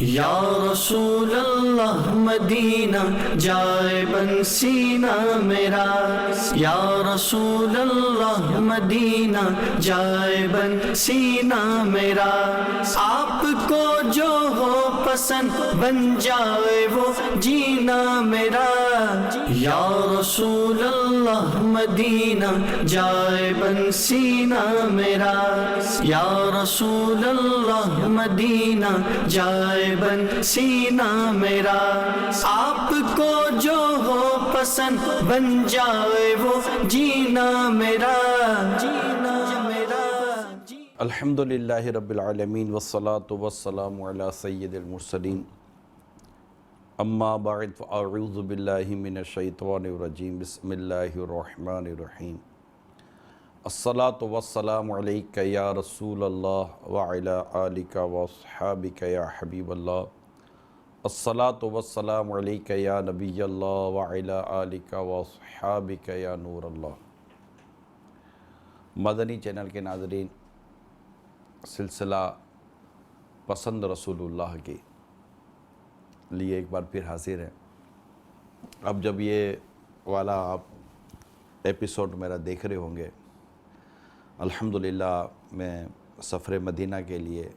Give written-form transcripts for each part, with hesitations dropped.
یا رسول اللہ مدینہ جائے بن سینہ میرا، یا رسول اللہ مدینہ جائے بن سینہ میرا، آپ کو جو ہو پسند بن جائے وہ جینا میرا، یا رسول اللہ مدینہ جائے بن سینہ میرا، یا رسول اللہ مدینہ جائے بن سینہ میرا، آپ کو جو ہو پسند بن جائے وہ جینا میرا، جینا میرا۔ الحمدللہ رب العالمین والصلاة والسلام علی سید المرسلین، اما بعد فاعوذ باللہ من الشیطان الرجیم، بسم اللہ الرحمن الرحیم۔ الصلاة والسلام علیک یا رسول اللہ وعلی آلک واصحابک یا حبیب اللہ، الصلاة والسلام علیک یا نبی اللہ وعلی آلک واصحابک یا نور اللہ۔ مدنی چینل کے ناظرین، سلسلہ پسند رسول اللہ کے لیے ایک بار پھر حاضر ہیں۔ اب جب یہ والا آپ ایپیسوڈ میرا دیکھ رہے ہوں گے، الحمدللہ میں سفر مدینہ کے لیے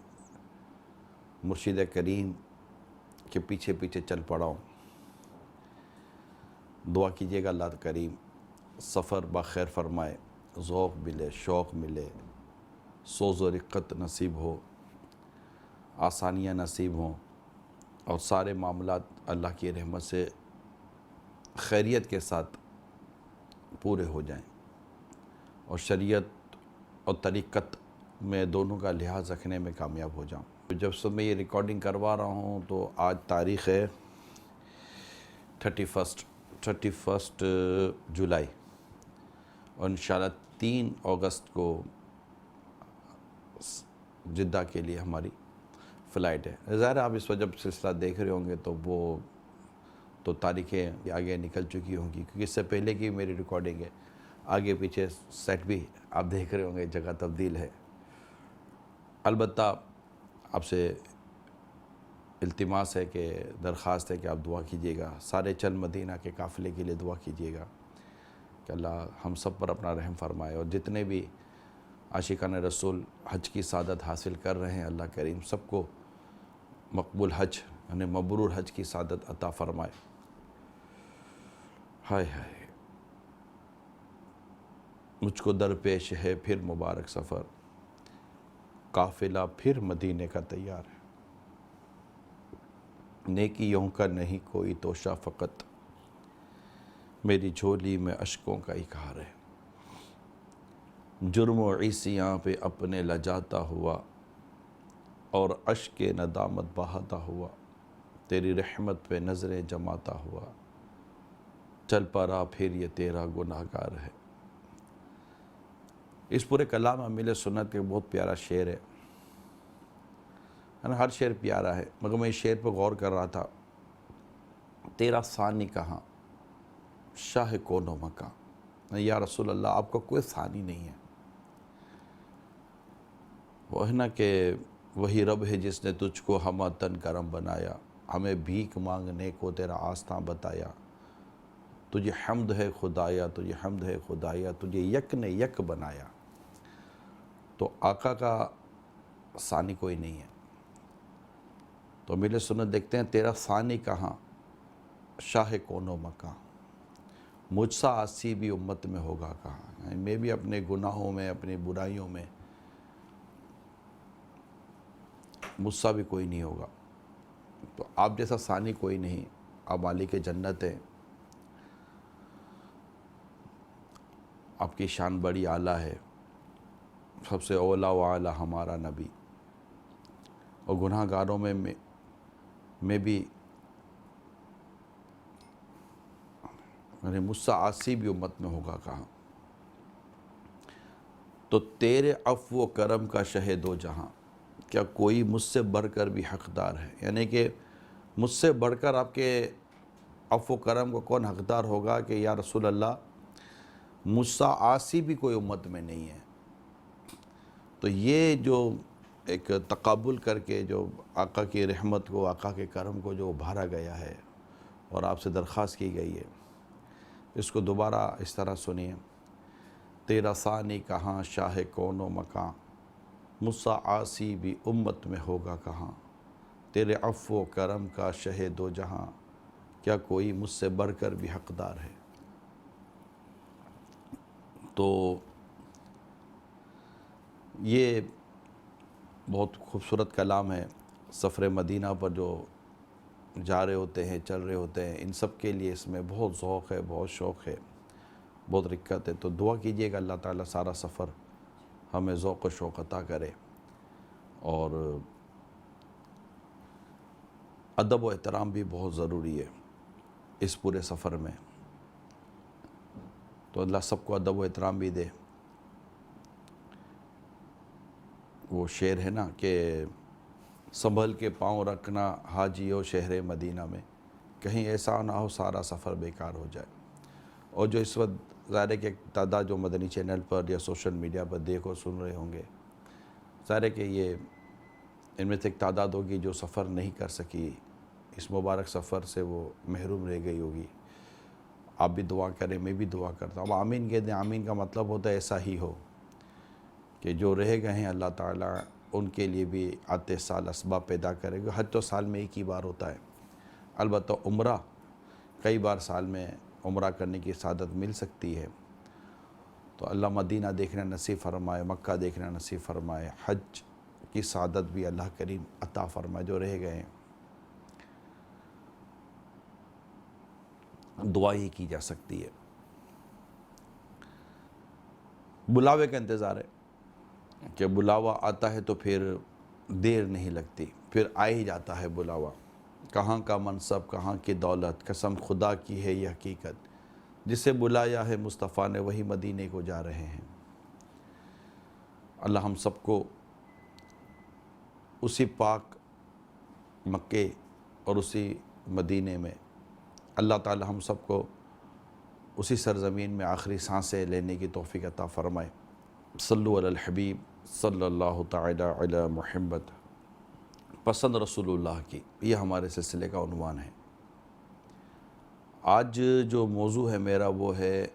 مرشد کریم کے پیچھے پیچھے چل پڑا ہوں۔ دعا کیجیے گا اللہ کریم سفر بخیر فرمائے، ذوق ملے، شوق ملے، سوز و رقت نصیب ہو، آسانیاں نصیب ہوں، اور سارے معاملات اللہ کی رحمت سے خیریت کے ساتھ پورے ہو جائیں، اور شریعت اور طریقت میں دونوں کا لحاظ رکھنے میں کامیاب ہو جاؤں۔ جب سے میں یہ ریکارڈنگ کروا رہا ہوں تو آج تاریخ ہے 31 جولائی، اور انشاءاللہ 3 اگست کو جدہ کے لیے ہماری فلائٹ ہے۔ ظاہر آپ اس وقت جب سلسلہ دیکھ رہے ہوں گے تو وہ تو تاریخیں آگے نکل چکی ہوں گی، کیونکہ اس سے پہلے کی میری ریکارڈنگ ہے، آگے پیچھے سیٹ بھی آپ دیکھ رہے ہوں گے، جگہ تبدیل ہے۔ البتہ آپ سے التماس ہے کہ درخواست ہے کہ آپ دعا کیجیے گا، سارے چل مدینہ کے قافلے کے لیے دعا کیجیے گا کہ اللہ ہم سب پر اپنا رحم فرمائے، اور جتنے بھی عاشقان رسول حج کی سعادت حاصل کر رہے ہیں، اللہ کریم سب کو مقبول حج یعنی مبرور حج کی سعادت عطا فرمائے۔ ہائے ہائے، مجھ کو درپیش ہے پھر مبارک سفر، قافلہ پھر مدینے کا تیار ہے، نیکیوں کا نہیں کوئی توشہ، فقط میری جھولی میں اشکوں کا اظہار ہے، جرم و عیسیاں پہ اپنے لجاتا ہوا، اور اشک ندامت بہاتا ہوا، تیری رحمت پہ نظریں جماتا ہوا، چل پڑا پھر یہ تیرا گناہگار ہے۔ اس پورے کلام امیل سنت کے بہت پیارا شعر ہے، ہر شعر پیارا ہے، مگر میں اس شعر پہ غور کر رہا تھا، تیرا ثانی کہاں شاہ کون و مکان، یا رسول اللہ آپ کا کوئی ثانی نہیں ہے، وہ ہے نا کہ وہی رب ہے جس نے تجھ کو ہمہ تن کرم بنایا، ہمیں بھیک مانگنے کو تیرا آستاں بتایا، تجھے حمد ہے خدایا، تجھے حمد ہے خدایا، تجھے یک نے یک بنایا۔ تو آقا کا ثانی کوئی نہیں ہے، تو میرے سنت دیکھتے ہیں، تیرا ثانی کہاں شاہ کون و مکان، مجھ سا عاصی بھی امت میں ہوگا کہاں، میں بھی اپنے گناہوں میں، اپنی برائیوں میں مجھ سا بھی کوئی نہیں ہوگا، تو آپ جیسا ثانی کوئی نہیں، آپ مالک جنت ہیں، آپ کی شان بڑی اعلیٰ ہے، سب سے اولا و اعلیٰ ہمارا نبی، اور گناہ گاروں میں بھی مجھ سے عاصی بھی امت میں ہوگا کہاں، تو تیرے عفو و کرم کا شہ دو جہاں، کیا کوئی مجھ سے بڑھ کر بھی حقدار ہے، یعنی کہ مجھ سے بڑھ کر آپ کے عفو و کرم کو کون حقدار ہوگا کہ یا رسول اللہ مجھ سے عاصی بھی کوئی امت میں نہیں ہے۔ تو یہ جو ایک تقابل کر کے جو آقا کی رحمت کو، آقا کے کرم کو جو ابھارا گیا ہے اور آپ سے درخواست کی گئی ہے، اس کو دوبارہ اس طرح سنیے۔ تیرا ثانی کہاں شاہ کون و مکاں، مجھ سا عاصی بھی امت میں ہوگا کہاں، تیرے عفو و کرم کا شہ دو جہاں، کیا کوئی مجھ سے بڑھ کر بھی حقدار ہے۔ تو یہ بہت خوبصورت کلام ہے۔ سفر مدینہ پر جو جا رہے ہوتے ہیں، چل رہے ہوتے ہیں، ان سب کے لیے اس میں بہت ذوق ہے، بہت شوق ہے، بہت رکت ہے۔ تو دعا کیجئے کہ اللہ تعالیٰ سارا سفر ہمیں ذوق و شوق عطا کرے، اور ادب و احترام بھی بہت ضروری ہے اس پورے سفر میں۔ تو اللہ سب کو ادب و احترام بھی دے۔ وہ شعر ہے نا کہ سنبھل کے پاؤں رکھنا حاجیو شہر مدینہ میں، کہیں ایسا نہ ہو سارا سفر بیکار ہو جائے۔ اور جو اس وقت ظاہر ہے کہ ایک تعداد جو مدنی چینل پر یا سوشل میڈیا پر دیکھ اور سن رہے ہوں گے، ظاہر ہے کہ یہ ان میں سے ایک تعداد ہوگی جو سفر نہیں کر سکی، اس مبارک سفر سے وہ محروم رہ گئی ہوگی۔ آپ بھی دعا کریں، میں بھی دعا کرتا ہوں۔ اب آمین کہہ دیں، آمین کا مطلب ہوتا ہے ایسا ہی ہو کہ جو رہ گئے ہیں اللہ تعالیٰ ان کے لیے بھی آتے سال اسباب پیدا کرے گا۔ حج تو سال میں ایک ہی بار ہوتا ہے، البتہ عمرہ کئی بار سال میں عمرہ کرنے کی سعادت مل سکتی ہے۔ تو اللہ مدینہ دیکھنا نصیب فرمائے، مکہ دیکھنا نصیب فرمائے، حج کی سعادت بھی اللہ کریم عطا فرمائے جو رہ گئے ہیں۔ دعا ہی کی جا سکتی ہے۔ بلاوے کا انتظار ہے کہ بلاوا آتا ہے تو پھر دیر نہیں لگتی، پھر آ ہی جاتا ہے بلاوا۔ کہاں کا منصب، کہاں کی دولت، قسم خدا کی ہے یہ حقیقت، جسے بلایا ہے مصطفیٰ نے وہی مدینے کو جا رہے ہیں۔ اللہ ہم سب کو اسی پاک مکے اور اسی مدینے میں، اللہ تعالی ہم سب کو اسی سرزمین میں آخری سانسیں لینے کی توفیق عطا فرمائے۔ صلو علی الحبیب صلی اللہ تعالی علی محمد۔ پسند رسول اللہ کی، یہ ہمارے سلسلے کا عنوان ہے۔ آج جو موضوع ہے میرا وہ ہے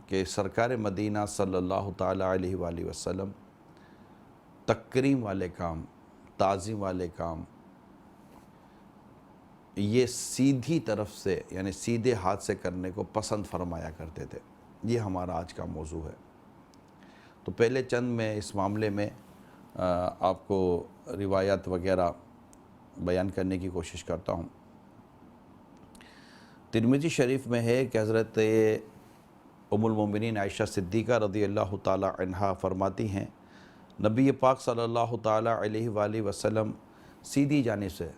کہ سرکار مدینہ صلی اللہ تعالی علیہ وآلہ وسلم تکریم والے کام، تعظیم والے کام، یہ سیدھی طرف سے یعنی سیدھے ہاتھ سے کرنے کو پسند فرمایا کرتے تھے۔ یہ ہمارا آج کا موضوع ہے۔ تو پہلے چند میں اس معاملے میں آپ کو روایات وغیرہ بیان کرنے کی کوشش کرتا ہوں۔ ترمذی شریف میں ہے کہ حضرت ام المومنین عائشہ صدیقہ رضی اللہ تعالی عنہا فرماتی ہیں، نبی پاک صلی اللہ تعالی علیہ وآلہ وسلم سیدھی جانب سے،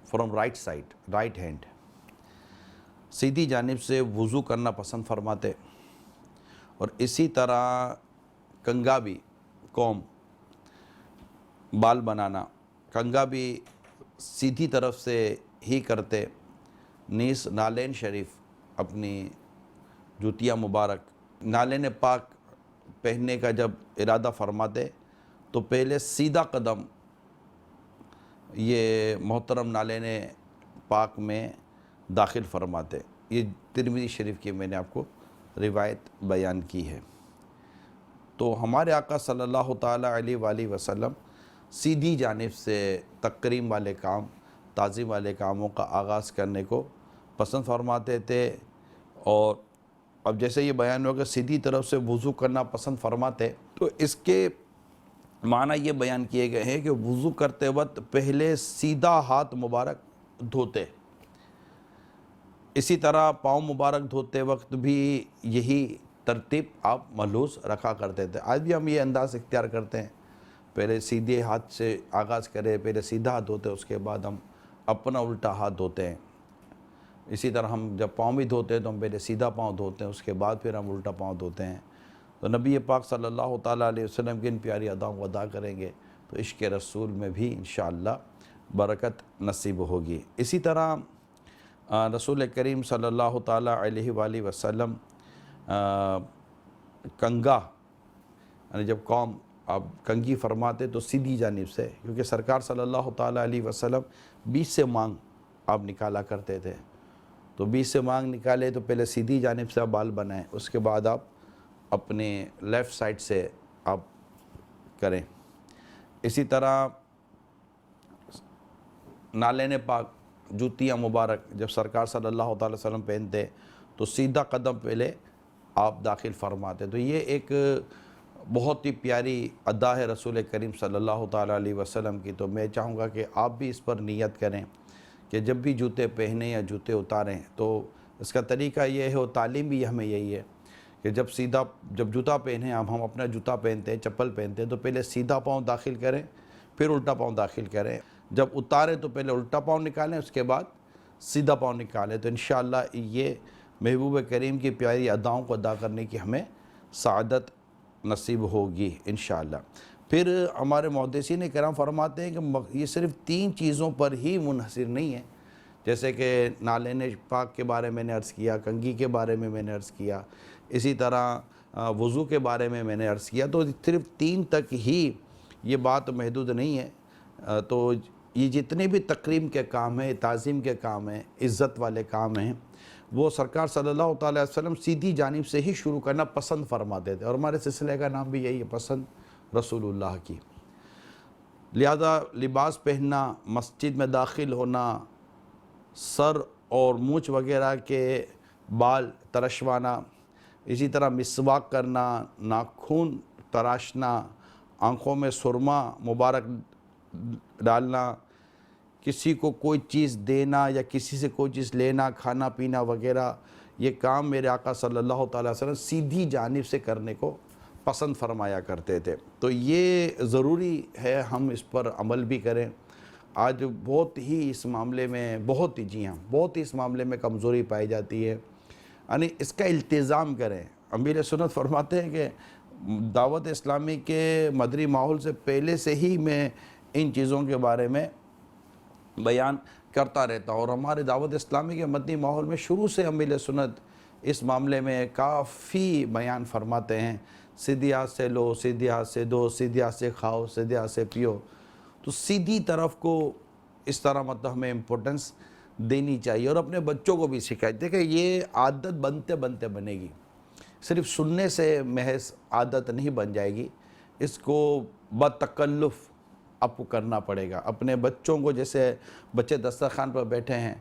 from right side, right hand, سیدھی جانب سے وضو کرنا پسند فرماتے، اور اسی طرح کنگا بھی، کوم، بال بنانا، کنگا بھی سیدھی طرف سے ہی کرتے۔ نیز نالین شریف، اپنی جوتیاں مبارک، نالین پاک پہننے کا جب ارادہ فرماتے تو پہلے سیدھا قدم یہ محترم نالین پاک میں داخل فرماتے۔ یہ ترمذی شریف کی میں نے آپ کو روایت بیان کی ہے۔ تو ہمارے آقا صلی اللہ تعالی علیہ وآلہ وسلم سیدھی جانب سے تکریم والے کام، تعظیم والے کاموں کا آغاز کرنے کو پسند فرماتے تھے۔ اور اب جیسے یہ بیان ہوگا سیدھی طرف سے وضو کرنا پسند فرماتے، تو اس کے معنی یہ بیان کیے گئے ہیں کہ وضو کرتے وقت پہلے سیدھا ہاتھ مبارک دھوتے، اسی طرح پاؤں مبارک دھوتے وقت بھی یہی ترتیب آپ ملحوظ رکھا کرتے تھے۔ آج بھی ہم یہ انداز اختیار کرتے ہیں، پہلے سیدھے ہاتھ سے آغاز کرے، پہلے سیدھا ہاتھ دھوتے، اس کے بعد ہم اپنا الٹا ہاتھ دھوتے ہیں۔ اسی طرح ہم جب پاؤں بھی دھوتے ہیں تو ہم پہلے سیدھا پاؤں دھوتے ہیں، اس کے بعد پھر ہم الٹا پاؤں دھوتے ہیں۔ تو نبی پاک صلی اللہ تعالیٰ علیہ وسلم کی ان پیاری اداؤں کو ادا کریں گے تو عشق رسول میں بھی انشاءاللہ برکت نصیب ہوگی۔ اسی طرح رسول کریم صلی اللہ تعالیٰ علیہ وآلہ وسلم کنگا، یعنی جب قوم آپ کنگھی فرماتے تو سیدھی جانب سے، کیونکہ سرکار صلی اللہ تعالیٰ علیہ وسلم 20 سے مانگ آپ نکالا کرتے تھے، تو 20 سے مانگ نکالے تو پہلے سیدھی جانب سے آپ بال بنائیں، اس کے بعد آپ اپنے لیفٹ سائڈ سے آپ کریں۔ اسی طرح نالین پاک، جوتیاں مبارک جب سرکار صلی اللہ تعالیٰ وسلم پہنتے تو سیدھا قدم پہلے آپ داخل فرماتے، تو یہ ایک بہت ہی پیاری ادا ہے رسول کریم صلی اللہ تعالیٰ علیہ وسلم کی۔ تو میں چاہوں گا کہ آپ بھی اس پر نیت کریں کہ جب بھی جوتے پہنیں یا جوتے اتاریں تو اس کا طریقہ یہ ہے، اور تعلیم بھی ہمیں یہی ہے کہ جب جوتا پہنیں، ہم اپنا جوتا پہنتے ہیں، چپل پہنتے ہیں تو پہلے سیدھا پاؤں داخل کریں، پھر الٹا پاؤں داخل کریں۔ جب اتاریں تو پہلے الٹا پاؤں نکالیں، اس کے بعد سیدھا پاؤں نکالیں، تو انشاءاللہ یہ محبوب کریم کی پیاری اداؤں کو ادا کرنے کی ہمیں سعادت نصیب ہوگی انشاءاللہ۔ پھر ہمارے محدثین کرام فرماتے ہیں کہ یہ صرف 3 چیزوں پر ہی منحصر نہیں ہے، جیسے کہ نالین پاک کے بارے میں نے عرض کیا، کنگھی کے بارے میں نے عرض کیا، اسی طرح وضو کے بارے میں نے عرض کیا، تو صرف 3 تک ہی یہ بات محدود نہیں ہے۔ تو یہ جتنے بھی تکریم کے کام ہیں، تعظیم کے کام ہیں، عزت والے کام ہیں، وہ سرکار صلی اللہ تعالیٰ علیہ وسلم سیدھی جانب سے ہی شروع کرنا پسند فرماتے تھے، اور ہمارے سلسلے کا نام بھی یہی ہے، پسند رسول اللہ کی۔ لہذا لباس پہننا، مسجد میں داخل ہونا، سر اور مونچھ وغیرہ کے بال ترشوانا، اسی طرح مسواک کرنا، ناخن تراشنا، آنکھوں میں سرما مبارک ڈالنا، کسی کو کوئی چیز دینا یا کسی سے کوئی چیز لینا، کھانا پینا وغیرہ، یہ کام میرے آقا صلی اللہ تعالیٰ وسلم سیدھی جانب سے کرنے کو پسند فرمایا کرتے تھے۔ تو یہ ضروری ہے ہم اس پر عمل بھی کریں۔ آج بہت ہی اس معاملے میں بہت ہی اس معاملے میں کمزوری پائی جاتی ہے، یعنی اس کا التزام کریں۔ امیر سنت فرماتے ہیں کہ دعوت اسلامی کے مدری ماحول سے پہلے سے ہی میں ان چیزوں کے بارے میں بیان کرتا رہتا ہوں، اور ہمارے دعوت اسلامی کے مدنی ماحول میں شروع سے امیر سنت اس معاملے میں کافی بیان فرماتے ہیں، سیدھی ہاتھ سے لو، سیدھی ہاتھ سے دو، سیدھی ہاتھ سے کھاؤ، سیدھی ہاتھ سے پیو، تو سیدھی طرف کو اس طرح مطلب ہمیں امپورٹنس دینی چاہیے، اور اپنے بچوں کو بھی سکھائیں۔ دیکھیں یہ عادت بنتے بنتے بنے گی، صرف سننے سے محض عادت نہیں بن جائے گی، اس کو بتکلف آپ کو کرنا پڑے گا۔ اپنے بچوں کو، جیسے بچے دسترخوان پر بیٹھے ہیں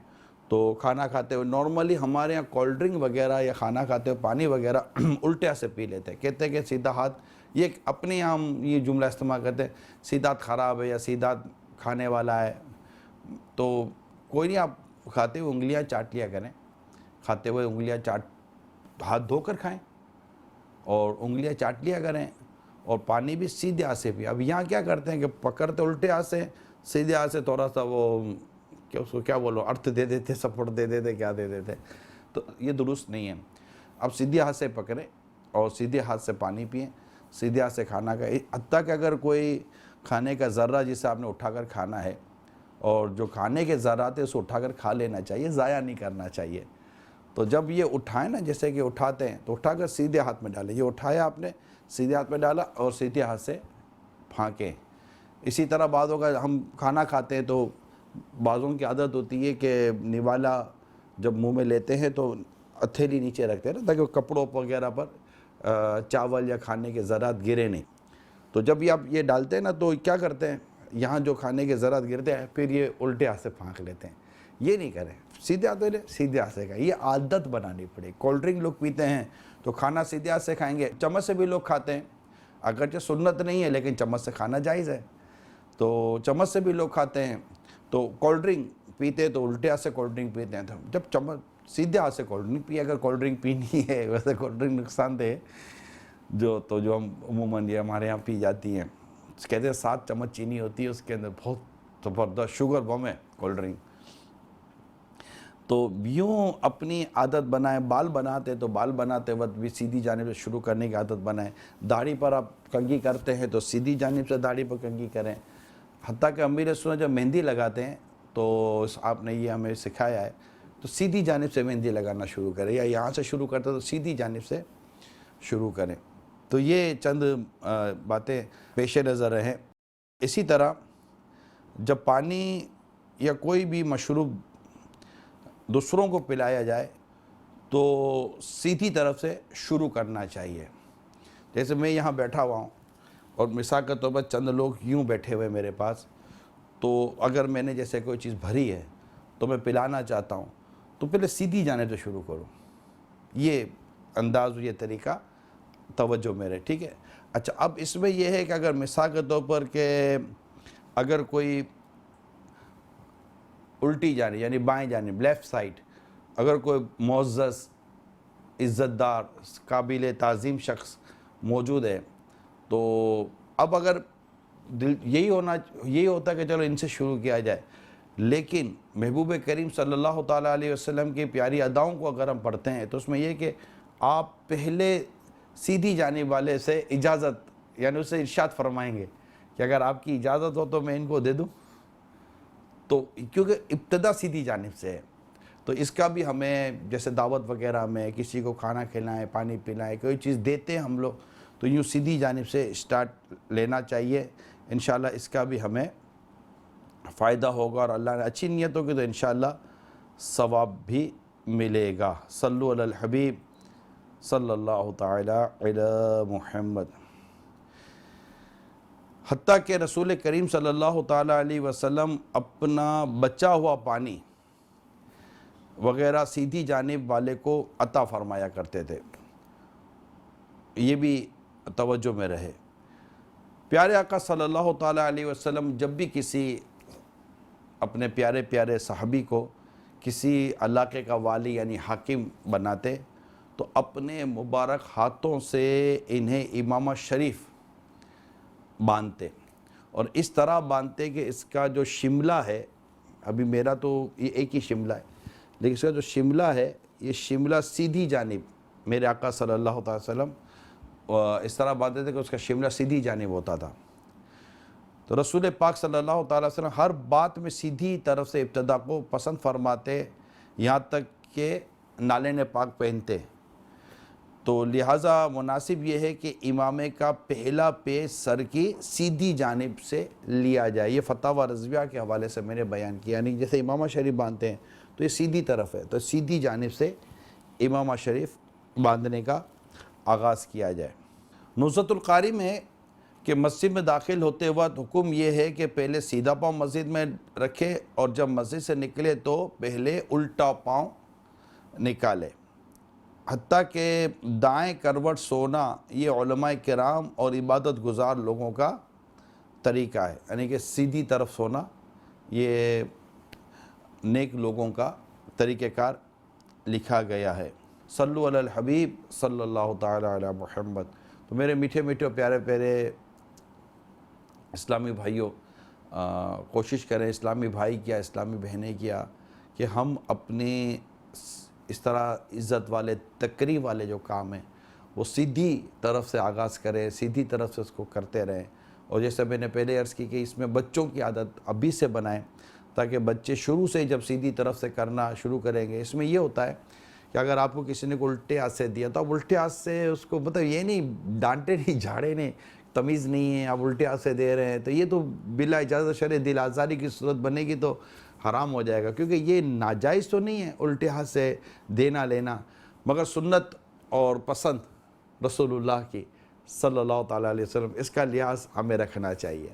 تو کھانا کھاتے ہوئے نارملی ہمارے یہاں کولڈ ڈرنک وغیرہ یا کھانا کھاتے ہوئے پانی وغیرہ الٹے ہاتھ سے پی لیتے ہیں، کہتے ہیں کہ سیدھا ہاتھ، یہ اپنے یہاں ہم یہ جملہ استعمال کرتے ہیں، سیدھا ہاتھ خراب ہے یا سیدھا ہاتھ کھانے والا ہے۔ تو کوئی نہیں، آپ کھاتے ہوئے انگلیاں چاٹ لیا کریں، کھاتے ہوئے انگلیاں ہاتھ دھو کر کھائیں اور انگلیاں چاٹ لیا کریں، اور پانی بھی سیدھے ہاتھ سے پی۔ اب یہاں کیا کرتے ہیں کہ پکڑتے الٹے ہاتھ سے، سیدھے ہاتھ سے تھوڑا سا وہ اس کو کیا بولو، ارتھ دے دیتے، سپورٹ دے دیتے، کیا دے دیتے، تو یہ درست نہیں ہے۔ اب سیدھے ہاتھ سے پکڑیں اور سیدھے ہاتھ سے پانی پئیں، سیدھے ہاتھ سے کھانا کھائیں، حتیٰ کہ اگر کوئی کھانے کا ذرہ جسے آپ نے اٹھا کر کھانا ہے، اور جو کھانے کے ذرات ہیں اسے اٹھا کر کھا لینا چاہیے، ضائع نہیں کرنا چاہیے۔ تو جب یہ اٹھائیں نا، جیسے کہ اٹھاتے ہیں تو اٹھا کر سیدھے ہاتھ میں ڈالیں، یہ اٹھایا آپ نے، سیدھے ہاتھ میں ڈالا اور سیدھے ہاتھ سے پھانکیں۔ اسی طرح بعضوں کا ہم کھانا کھاتے ہیں تو بعضوں کی عادت ہوتی ہے کہ نوالا جب منہ میں لیتے ہیں تو ہتھیلی نیچے رکھتے ہیں نا، تاکہ کپڑوں وغیرہ پر چاول یا کھانے کے ذرات گرے نہیں۔ تو جب یہ آپ یہ ڈالتے ہیں نا تو کیا کرتے ہیں، یہاں جو کھانے کے ذرات گرتے ہیں پھر یہ الٹے ہاتھ سے پھانک لیتے ہیں۔ یہ نہیں کریں، سیدھے ہاتھ سے لیں، سیدھے ہاتھ سے کھائیں، یہ عادت بنانی پڑے۔ کولڈ ڈرنک لوگ پیتے ہیں تو کھانا سیدھے ہاتھ سے کھائیں گے، چمچ سے بھی لوگ کھاتے ہیں، اگرچہ سنت نہیں ہے لیکن چمچ سے کھانا جائز ہے، تو چمچ سے بھی لوگ کھاتے ہیں۔ تو کولڈ ڈرنک پیتے تو الٹے ہاتھ سے کولڈ ڈرنک پیتے ہیں، تو جب چمچ سیدھے ہاتھ سے کولڈ ڈرنک پیے، اگر کولڈ ڈرنک پینی ہے، ویسے کولڈ ڈرنک نقصان دہ ہے، جو ہم عموماً یہ ہمارے یہاں پی جاتی ہیں، کہتے ہیں 7 چمچ چینی ہوتی ہے اس کے اندر، بہت زبردست شوگر بم ہے کولڈ ڈرنک۔ تو یوں اپنی عادت بنائیں، بال بناتے تو بال بناتے وقت بھی سیدھی جانب سے شروع کرنے کی عادت بنائیں، داڑھی پر آپ کنگھی کرتے ہیں تو سیدھی جانب سے داڑھی پر کنگھی کریں، حتیٰ کہ امیر سنت جب مہندی لگاتے ہیں تو آپ نے یہ ہمیں سکھایا ہے تو سیدھی جانب سے مہندی لگانا شروع کریں، یا یہاں سے شروع کرتے تو سیدھی جانب سے شروع کریں۔ تو یہ چند باتیں پیش نظر رہیں۔ اسی طرح جب پانی یا کوئی بھی مشروب دوسروں کو پلایا جائے تو سیدھی طرف سے شروع کرنا چاہیے۔ جیسے میں یہاں بیٹھا ہوا ہوں اور مثال کے طور پر چند لوگ یوں بیٹھے ہوئے میرے پاس، تو اگر میں نے جیسے کوئی چیز بھری ہے تو میں پلانا چاہتا ہوں تو پہلے سیدھی جانب سے شروع کروں۔ یہ انداز، یہ طریقہ توجہ میرے، ٹھیک ہے۔ اچھا، اب اس میں یہ ہے کہ اگر مثال کے طور پر کہ اگر کوئی الٹی جانب یعنی بائیں جانب لیفٹ سائڈ اگر کوئی معزز، عزت دار، قابل تعظیم شخص موجود ہے تو اب اگر یہی ہوتا ہے کہ چلو ان سے شروع کیا جائے، لیکن محبوب کریم صلی اللہ تعالیٰ علیہ وسلم کی پیاری اداؤں کو اگر ہم پڑھتے ہیں تو اس میں یہ کہ آپ پہلے سیدھی جانب والے سے اجازت یعنی اسے ارشاد فرمائیں گے کہ اگر آپ کی اجازت ہو تو میں ان کو دے دوں، تو کیونکہ ابتدا سیدھی جانب سے ہے۔ تو اس کا بھی ہمیں جیسے دعوت وغیرہ میں کسی کو کھانا کھلائیں، پانی پلائیں، کوئی چیز دیتے ہیں ہم لوگ تو یوں سیدھی جانب سے سٹارٹ لینا چاہیے۔ انشاءاللہ اس کا بھی ہمیں فائدہ ہوگا اور اللہ نے اچھی نیت ہوگی تو انشاءاللہ ثواب بھی ملے گا۔ صلو علی الحبیب صلی اللہ تعالی علی محمد۔ حتیٰ کہ رسول کریم صلی اللہ تعالی علیہ وسلم اپنا بچا ہوا پانی وغیرہ سیدھی جانب والے کو عطا فرمایا کرتے تھے، یہ بھی توجہ میں رہے۔ پیارے آقا صلی اللہ تعالی علیہ وسلم جب بھی کسی اپنے پیارے پیارے صحابی کو کسی علاقے کا والی یعنی حاکم بناتے تو اپنے مبارک ہاتھوں سے انہیں امامہ شریف باندھتے، اور اس طرح باندھتے کہ اس کا جو شملہ ہے، ابھی میرا تو یہ ایک ہی شملہ ہے، لیکن اس کا جو شملہ ہے یہ شملہ سیدھی جانب میرے آقا صلی اللہ تعالی وسلم اس طرح باندھتے تھے کہ اس کا شملہ سیدھی جانب ہوتا تھا۔ تو رسول پاک صلی اللہ تعالی وسلم ہر بات میں سیدھی طرف سے ابتدا کو پسند فرماتے، یہاں تک کہ نالین پاک پہنتے۔ تو لہٰذا مناسب یہ ہے کہ امامے کا پہلا پیش سر کی سیدھی جانب سے لیا جائے۔ یہ فتاوی رضویہ کے حوالے سے میں نے بیان کیا، یعنی جیسے امامہ شریف باندھتے ہیں تو یہ سیدھی طرف ہے، تو سیدھی جانب سے امامہ شریف باندھنے کا آغاز کیا جائے۔ نزہۃ القاری میں کہ مسجد میں داخل ہوتے وقت حکم یہ ہے کہ پہلے سیدھا پاؤں مسجد میں رکھے اور جب مسجد سے نکلے تو پہلے الٹا پاؤں نکالے۔ حتیٰ کہ دائیں کروٹ سونا یہ علماء کرام اور عبادت گزار لوگوں کا طریقہ ہے، یعنی کہ سیدھی طرف سونا یہ نیک لوگوں کا طریقہ کار لکھا گیا ہے۔ صلو علی الحبیب صلی اللہ تعالی علی محمد۔ تو میرے میٹھے میٹھے پیارے پیارے اسلامی بھائیوں، کوشش کریں، اسلامی بھائی کیا اسلامی بہنیں کیا، کہ ہم اپنی اس طرح عزت والے تقریب والے جو کام ہیں وہ سیدھی طرف سے آغاز کریں، سیدھی طرف سے اس کو کرتے رہیں۔ اور جیسے میں نے پہلے عرض کی کہ اس میں بچوں کی عادت ابھی سے بنائیں تاکہ بچے شروع سے جب سیدھی طرف سے کرنا شروع کریں گے۔ اس میں یہ ہوتا ہے کہ اگر آپ کو کسی نے کو الٹے ہاتھ سے دیا تو آپ الٹے ہاتھ سے اس کو مطلب یہ نہیں ڈانٹے نہیں، جھاڑے نہیں، تمیز نہیں ہے، آپ الٹے ہاتھ سے دے رہے ہیں تو یہ تو بلا اجازت شرع دل آزاری کی صورت بنے گی تو حرام ہو جائے گا، کیونکہ یہ ناجائز تو نہیں ہے الٹے ہاتھ سے دینا لینا، مگر سنت اور پسند رسول اللہ کی صلی اللہ تعالیٰ علیہ وسلم، اس کا لحاظ ہمیں رکھنا چاہیے۔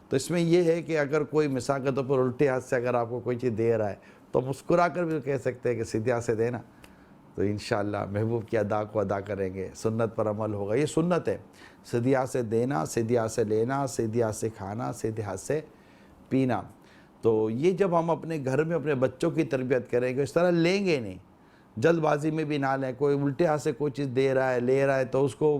تو اس میں یہ ہے کہ اگر کوئی مثال کے طور پر الٹے ہاتھ سے اگر آپ کو کوئی چیز دے رہا ہے تو مسکرا کر بھی کہہ سکتے ہیں کہ سیدھے ہاتھ سے دینا، تو انشاءاللہ محبوب کی ادا کو ادا کریں گے، سنت پر عمل ہوگا۔ یہ سنت ہے، سیدھے ہاتھ سے دینا، سیدھے ہاتھ سے لینا، سیدھے ہاتھ سے کھانا، سیدھے ہاتھ سے پینا۔ تو یہ جب ہم اپنے گھر میں اپنے بچوں کی تربیت کریں گے، اس طرح لیں گے نہیں، جلد بازی میں بھی نہ لیں۔ کوئی الٹے ہاتھ سے کوئی چیز دے رہا ہے، لے رہا ہے تو اس کو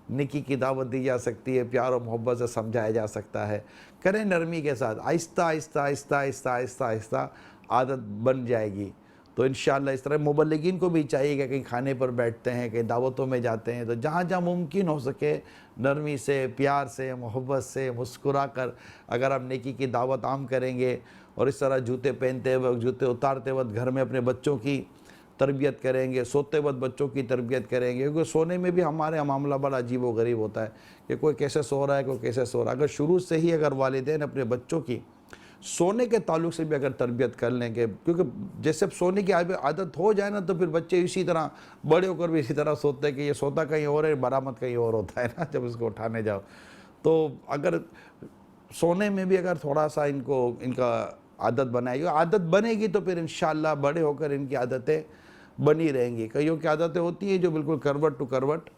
نیکی کی دعوت دی جا سکتی ہے، پیار و محبت سے سمجھایا جا سکتا ہے۔ کریں نرمی کے ساتھ، آہستہ آہستہ آہستہ آہستہ آہستہ آہستہ عادت بن جائے گی۔ تو انشاءاللہ اس طرح مبلغین کو بھی چاہیے کہ کہیں کھانے پر بیٹھتے ہیں، کہیں دعوتوں میں جاتے ہیں تو جہاں جہاں ممکن ہو سکے نرمی سے، پیار سے، محبت سے، مسکرا کر اگر ہم نیکی کی دعوت عام کریں گے، اور اس طرح جوتے پہنتے وقت، جوتے اتارتے وقت گھر میں اپنے بچوں کی تربیت کریں گے، سوتے وقت بچوں کی تربیت کریں گے، کیونکہ سونے میں بھی ہمارے معاملہ بڑا عجیب و غریب ہوتا ہے کہ کوئی کیسے سو رہا ہے، کوئی کیسے سو رہا ہے۔ اگر شروع سے ہی اگر والدین اپنے بچوں کی سونے کے تعلق سے بھی اگر تربیت کر لیں گے، کیونکہ جیسے سونے کی عادت ہو جائے نا تو پھر بچے اسی طرح بڑے ہو کر بھی اسی طرح سوتے ہیں کہ یہ سوتا کہیں اور ہے، برآمد کہیں اور ہوتا ہے نا جب اس کو اٹھانے جاؤ۔ تو اگر سونے میں بھی اگر تھوڑا سا ان کا عادت بنائے گی، عادت بنے گی تو پھر انشاءاللہ بڑے ہو کر ان کی عادتیں بنی رہیں گی۔ کئیوں کی عادتیں ہوتی ہیں جو بالکل کروٹ ٹو کروٹ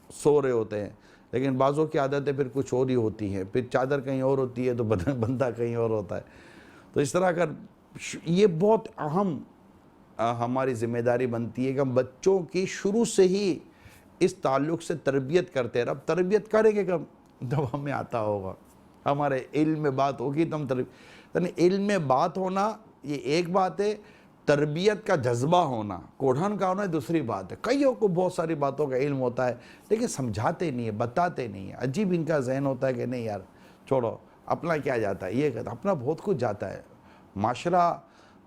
سو رہے ہوتے ہیں، لیکن بعضوں کی عادتیں پھر کچھ اور ہی ہوتی ہیں، پھر چادر کہیں اور ہوتی ہے تو بندہ کہیں اور ہوتا ہے۔ تو اس طرح اگر یہ بہت اہم ہماری ذمہ داری بنتی ہے کہ ہم بچوں کی شروع سے ہی اس تعلق سے تربیت کرتے ہیں۔ اب تربیت کریں گے کب؟ جب ہمیں آتا ہوگا، ہمارے علم میں بات ہوگی تو ہم یعنی علم میں بات ہونا یہ ایک بات ہے، تربیت کا جذبہ ہونا، کوڑھن کا ہونا دوسری بات ہے۔ کئیوں کو بہت ساری باتوں کا علم ہوتا ہے لیکن سمجھاتے نہیں ہیں، بتاتے نہیں ہیں۔ عجیب ان کا ذہن ہوتا ہے کہ نہیں یار چھوڑو، اپنا کیا جاتا ہے، یہ کہتا ہے، اپنا بہت کچھ جاتا ہے۔ معاشرہ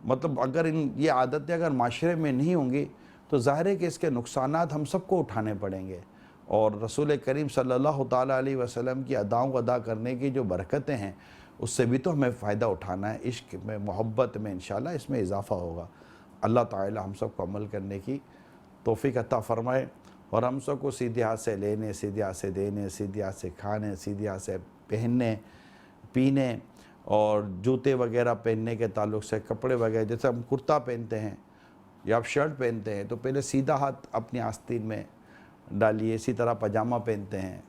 مطلب اگر یہ عادتیں اگر معاشرے میں نہیں ہوں گی تو ظاہر ہے کہ اس کے نقصانات ہم سب کو اٹھانے پڑیں گے، اور رسول کریم صلی اللہ تعالیٰ علیہ وسلم کی اداؤں کو ادا کرنے کی جو برکتیں ہیں اس سے بھی تو ہمیں فائدہ اٹھانا ہے۔ عشق میں، محبت میں انشاءاللہ اس میں اضافہ ہوگا۔ اللہ تعالیٰ ہم سب کو عمل کرنے کی توفیق عطا فرمائے، اور ہم سب کو سیدھے ہاتھ سے لینے، سیدھے ہاتھ سے دینے، سیدھے ہاتھ سے کھانے، سیدھے ہاتھ سے پہننے پینے، اور جوتے وغیرہ پہننے کے تعلق سے، کپڑے وغیرہ جیسے ہم کرتا پہنتے ہیں یا آپ شرٹ پہنتے ہیں تو پہلے سیدھا ہاتھ اپنی آستین میں ڈالیے۔ اسی طرح پاجامہ پہنتے ہیں،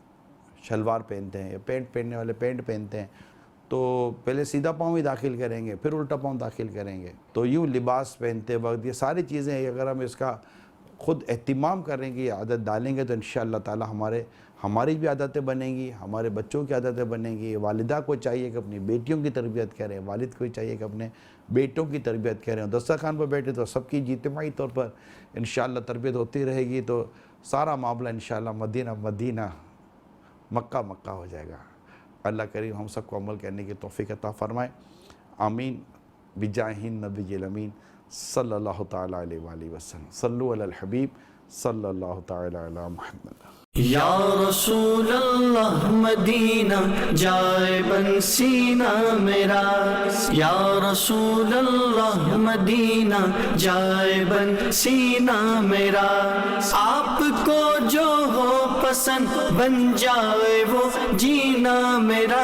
شلوار پہنتے ہیں، یا پینٹ پہننے والے پینٹ پہنتے ہیں تو پہلے سیدھا پاؤں ہی داخل کریں گے، پھر الٹا پاؤں داخل کریں گے۔ تو یوں لباس پہنتے وقت یہ ساری چیزیں اگر ہم اس کا خود اہتمام کریں گے، عادت ڈالیں گے تو انشاءاللہ تعالی ہماری بھی عادتیں بنیں گی، ہمارے بچوں کی عادتیں بنیں گی۔ والدہ کو چاہیے کہ اپنی بیٹیوں کی تربیت کریں، والد کو چاہیے کہ اپنے بیٹوں کی تربیت کریں، اور دسترخوان پر بیٹھے تو سب کی اجتماعی طور پر انشاءاللہ تربیت ہوتی رہے گی تو سارا معاملہ انشاءاللہ مدینہ مدینہ، مکہ مکہ ہو جائے گا۔ اللہ کریم ہم سب کو عمل کرنے کی توفیق عطا فرمائے، آمین، بجاہ النبی الامین صلی اللہ تعالیٰ علیہ وآلہ وسلم۔ صلو علی الحبیب صلی اللہ تعالیٰ علی محمد۔ یا رسول اللہ مدینہ جائے بن سینہ میرا، یا رسول اللہ مدینہ جائے بن سینہ میرا، آپ کو جو ہو پسند بن جائے وہ جینا میرا۔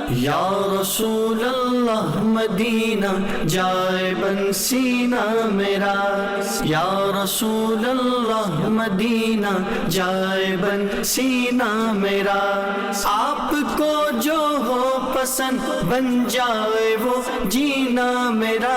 یا رسول اللہ مدینہ جائے بن سینہ میرا، یا رسول اللہ مدینہ جائے بن سینہ میرا، آپ کو جو ہو پسند بن جائے وہ جینا میرا۔